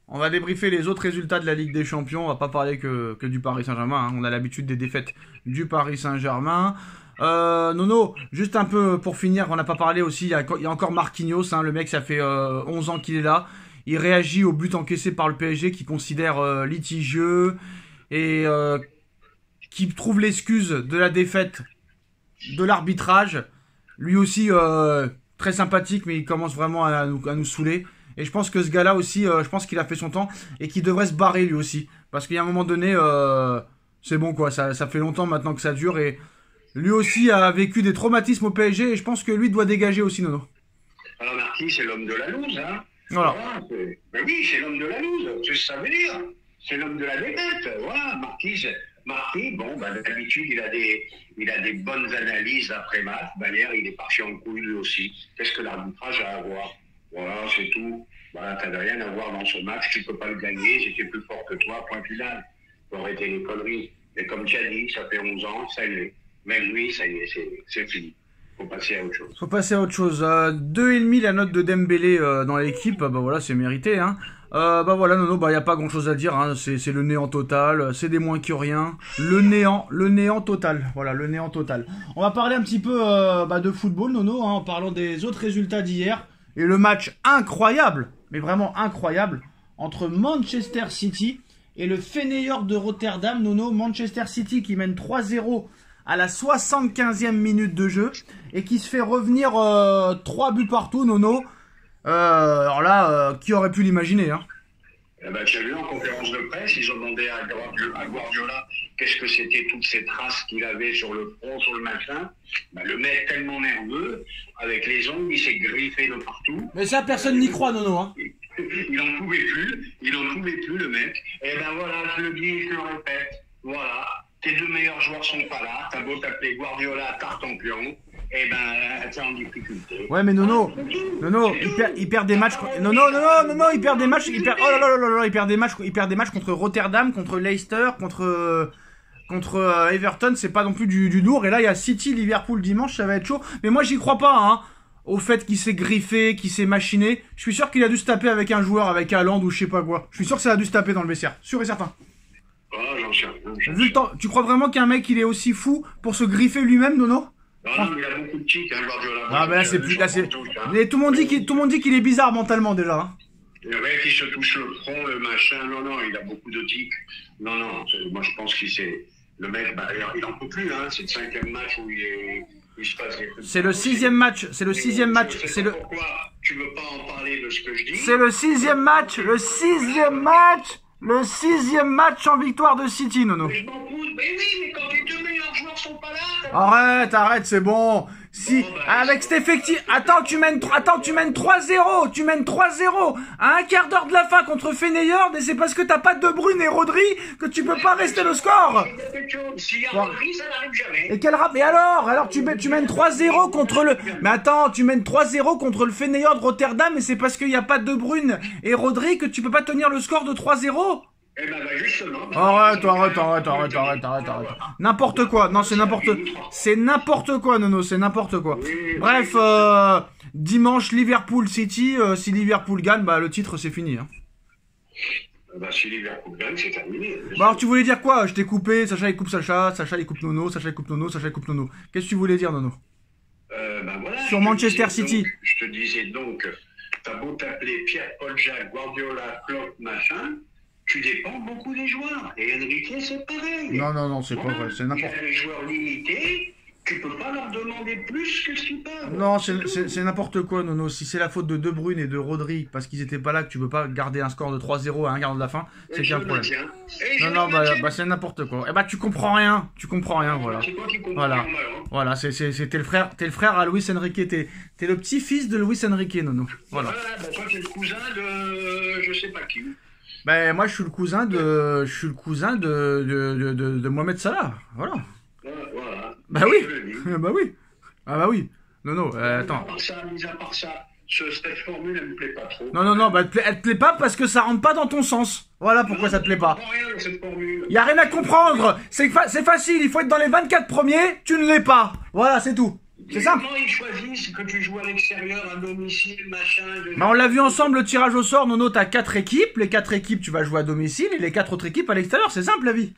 On va débriefer les autres résultats de la Ligue des Champions. On va pas parler que du Paris Saint-Germain. Hein. On a l'habitude des défaites du Paris Saint-Germain. Nono, juste un peu pour finir, on n'a pas parlé aussi. Il y a encore Marquinhos. Hein, le mec, ça fait 11 ans qu'il est là. Il réagit au but encaissé par le PSG qu'il considère litigieux et qui trouve l'excuse de la défaite de l'arbitrage. Lui aussi très sympathique, mais il commence vraiment à nous saouler. Et je pense que ce gars-là aussi, je pense qu'il a fait son temps et qu'il devrait se barrer lui aussi. Parce qu'il y a un moment donné, c'est bon quoi, ça fait longtemps maintenant que ça dure. Et lui aussi a vécu des traumatismes au PSG et je pense que lui doit dégager aussi, Nono. Alors Marquis, c'est l'homme de la loose, hein. Voilà. Ben oui, c'est l'homme de la loose, c'est ce que ça veut dire. C'est l'homme de la défaite. Voilà, Marquis, bon, ben, d'habitude, il a des bonnes analyses après-match. Hier, il est parti en couille lui aussi. Qu'est-ce que l'arbitrage a à voir? Voilà, c'est tout. Voilà, t'avais rien à voir dans ce match, tu peux pas le gagner, j'étais plus fort que toi, point final. Faut arrêter les conneries. Et comme tu as dit, ça fait 11 ans, ça y est. Même lui, ça y est, c'est fini. Faut passer à autre chose. Faut passer à autre chose. 2,5 la note de Dembélé dans l'équipe, bah voilà, c'est mérité. Hein. Bah voilà, Nono, bah y a pas grand chose à dire. Hein. C'est le néant total, c'est des moins que rien. Le néant total. Voilà, le néant total. On va parler un petit peu de football, Nono, hein, en parlant des autres résultats d'hier. Et le match incroyable, mais vraiment incroyable, entre Manchester City et le Feyenoord de Rotterdam, Nono. Manchester City qui mène 3-0 à la 75e minute de jeu et qui se fait revenir 3 buts partout, Nono. Alors là, qui aurait pu l'imaginer, hein? Eh ben, tu as vu en conférence de presse, ils ont demandé à Guardiola qu'est-ce que c'était toutes ces traces qu'il avait sur le front, sur le machin. Ben, le mec tellement nerveux, avec les ongles, il s'est griffé de partout. Mais ça, personne n'y croit, Nono, hein. Il en pouvait plus, le mec. Et ben voilà, je le dis, je le répète, voilà, tes deux meilleurs joueurs sont pas là, t'as beau t'appeler Guardiola, tarte en pion, et ben, t'es en difficulté. Ouais, mais Nono, il perd des matchs. Nono, il perd des matchs. Oh là là là là, il perd des matchs contre Rotterdam, contre Leicester, contre Everton. C'est pas non plus du lourd. Et là, il y a City, Liverpool dimanche, ça va être chaud. Mais moi, j'y crois pas, hein. Au fait qu'il s'est griffé, qu'il s'est machiné. Je suis sûr qu'il a dû se taper avec un joueur, avec Haaland ou je sais pas quoi. Je suis sûr que ça a dû se taper dans le vestiaire. Sûr et certain. Oh, j'en sais rien. Vu le temps, tu crois vraiment qu'un mec, il est aussi fou pour se griffer lui-même, Nono? Non, mais il a beaucoup de tics, hein, Guardiola. Ah, ben là, c'est plus. Là, c'est... Mais tout le monde dit qu'il est bizarre mentalement déjà. Hein. Le mec, il se touche le front, le machin. Non, il a beaucoup de tics. Non, moi, je pense qu'il s'est. Le mec, il en peut plus, hein. C'est le 5e match où il se passe des trucs. C'est le 6e match. C'est le 6e match. C'est le. Pourquoi tu veux pas en parler de ce que je dis? C'est le 6e match. Le 6e match. Le 6e match en victoire de City, Nono. Mais je m'en fous. Mais oui, mais quand les deux meilleurs joueurs sont pas là. Arrête, c'est bon. Si, bon, avec cet effectif. Attends, tu mènes 3-0. Tu mènes 3-0 à un quart d'heure de la fin contre Feyenoord et c'est parce que t'as pas De Bruyne et Rodri que tu peux pas rester le score. S'il y a Rodri, ça n'arrive jamais. Et quel rap. Et alors tu mènes 3-0 contre le. Mais attends, tu mènes 3-0 contre le Feyenoord Rotterdam et c'est parce qu'il y a pas De Bruyne et Rodri que tu peux pas tenir le score de 3-0. Eh ben, justement. Arrête. N'importe quoi. Non, c'est n'importe quoi, Nono. C'est n'importe quoi. Bref, dimanche, Liverpool City. Si Liverpool gagne, bah, le titre, c'est fini. Hein. Bah, si Liverpool gagne, c'est terminé. Bah, alors, tu voulais dire quoi? Je t'ai coupé. Sacha, il coupe Sacha. Sacha, il coupe Nono. Sacha, il coupe Nono. Sacha, il coupe Nono. Qu'est-ce que tu voulais dire, Nono? Voilà, sur Manchester City. Donc, je te disais donc, t'as beau t'appeler Pierre, Paul, Jacques, Guardiola, Klopp, machin. Tu dépends beaucoup des joueurs. Et Enrique, c'est pareil. Non, c'est pas vrai. C'est n'importe quoi. Il y a des joueurs limités, tu peux pas leur demander plus que ce qu'ils peuvent. Non, c'est n'importe quoi, Nono. Si c'est la faute de De Bruyne et de Rodri, parce qu'ils étaient pas là, que tu peux pas garder un score de 3-0 à un quart de la fin, c'est bien le problème. Non, c'est n'importe quoi. Eh bah, tu comprends rien, voilà. C'est toi qui comprends rien, Voilà, t'es le frère à Luis Enrique, t'es le petit-fils de Luis Enrique, Nono. Voilà. Toi, t'es le cousin de je sais pas qui. Ben, moi, je suis le cousin de Mohamed Salah. Voilà. Voilà. Bah oui. Bah oui. Ah bah oui. Non, attends. Mis à part ça, cette formule, elle me plaît pas trop. Non, bah elle te plaît pas parce que ça rentre pas dans ton sens. Voilà pourquoi ça te plaît pas. Y a rien à comprendre. C'est facile, il faut être dans les 24 premiers, tu ne l'es pas. Voilà, c'est tout. C'est simple. Comment ils choisissent que tu joues à l'extérieur, à domicile, machin Bah on l'a vu ensemble, le tirage au sort, Nono, t'as 4 équipes. Les 4 équipes, tu vas jouer à domicile et les 4 autres équipes à l'extérieur. C'est simple, la vie.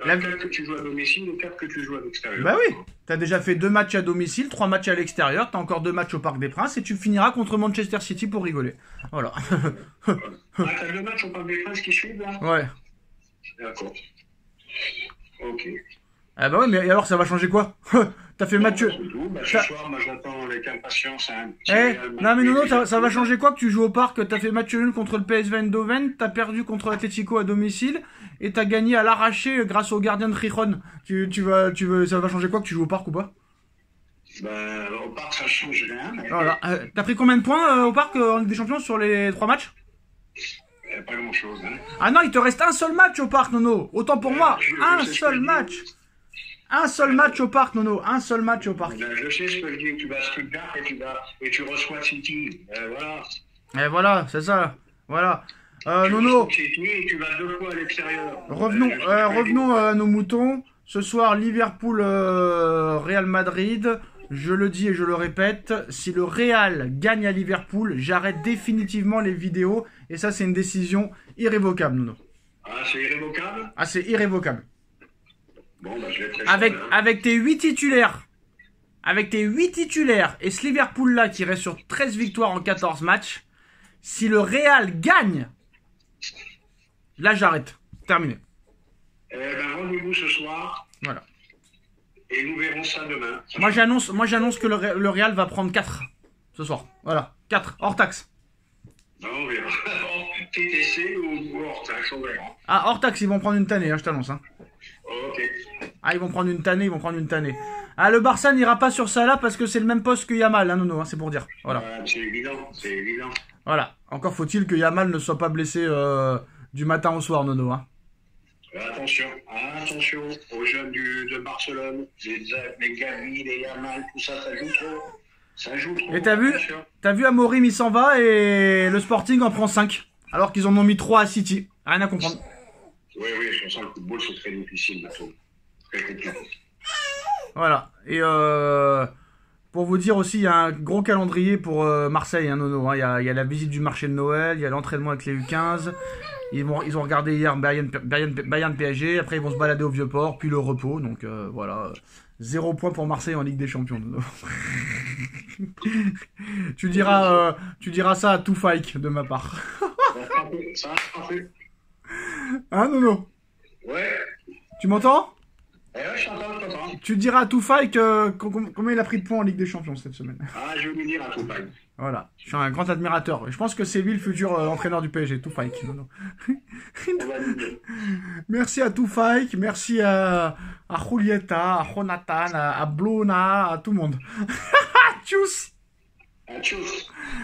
Les 4 que tu joues à domicile, les 4 que tu joues à l'extérieur. Bah oui. T'as déjà fait 2 matchs à domicile, 3 matchs à l'extérieur. T'as encore 2 matchs au Parc des Princes et tu finiras contre Manchester City pour rigoler. Voilà. Ah, t'as 2 matchs au Parc des Princes qui suivent, là? Ouais. D'accord. Ok. Ah bah ouais, mais alors ça va changer quoi? T'as fait match... Bah, ce soir, moi j'attends avec impatience un petit non mais Nono, ça va changer quoi que tu joues au parc? T'as fait match nul contre le PSV Eindhoven, t'as perdu contre l'Atlético à domicile et t'as gagné à l'arraché grâce au gardien de Gijón. Ça va changer quoi que tu joues au parc ou pas? Bah, au parc ça change rien. Mais... Voilà. T'as pris combien de points au parc en Ligue des Champions sur les 3 matchs? Pas grand chose. Hein. Ah non, il te reste un seul match au parc, Nono. Autant pour moi, un seul match. Un seul match au parc, Nono. Un seul match au parc. Je sais ce que je dis. Tu vas à Stuttgart et tu reçois City. Voilà. Et voilà, c'est ça. Voilà. Nono. City et tu vas 2 fois à l'extérieur. Revenons à nos moutons. Ce soir, Liverpool, Real Madrid. Je le dis et je le répète, si le Real gagne à Liverpool, j'arrête définitivement les vidéos. Et ça, c'est une décision irrévocable, Nono. Ah, c'est irrévocable? Ah, c'est irrévocable. Bon, bah, je vais avec tes 8 titulaires, et ce Liverpool-là qui reste sur 13 victoires en 14 matchs, si le Real gagne, là, j'arrête. Terminé. Ben, rendez-vous ce soir. Voilà. Et nous verrons ça demain. Moi j'annonce que le Real va prendre 4 ce soir. Voilà, 4, hors taxe. Non, on verra. TTC ou hors taxe, on verra. Ah, hors taxe, ils vont prendre une tannée, hein, je t'annonce. Hein. Ok. Ah, ils vont prendre une tannée. Ah, le Barça n'ira pas sur ça là parce que c'est le même poste que Yamal, hein, Nono, hein, c'est pour dire. Voilà. C'est évident. Voilà. Encore faut-il que Yamal ne soit pas blessé du matin au soir, Nono. Hein. Attention aux jeunes de Barcelone, les Gavi, les Yamal, tout ça, ça joue trop. Et t'as vu Amorim, il s'en va et le Sporting en prend 5. Alors qu'ils en ont mis 3 à City. Rien à comprendre. Oui, sur ça, le football, c'est très difficile, maintenant. Très compliqué. Voilà. Et pour vous dire aussi, il y a un gros calendrier pour Marseille, hein, Nono. Hein. Il y a la visite du marché de Noël, il y a l'entraînement avec les U15. Ils ont regardé hier Bayern PSG, après ils vont se balader au Vieux-Port, puis le repos. Donc voilà, 0 point pour Marseille en Ligue des Champions. tu diras ça à Toufaik de ma part. Ça a fait. Hein, Nono? Ouais. Tu m'entends? Ouais, je t'entends. Tu diras à Toufaik combien il a pris de points en Ligue des Champions cette semaine. Ah, je vais lui dire à Toufaik. Voilà, je suis un grand admirateur. Je pense que c'est lui le futur entraîneur du PSG, Toufaik. Merci à Toufaik, merci à Julieta, à Jonathan, à Blona, à tout le monde. Tchuss. Tchuss.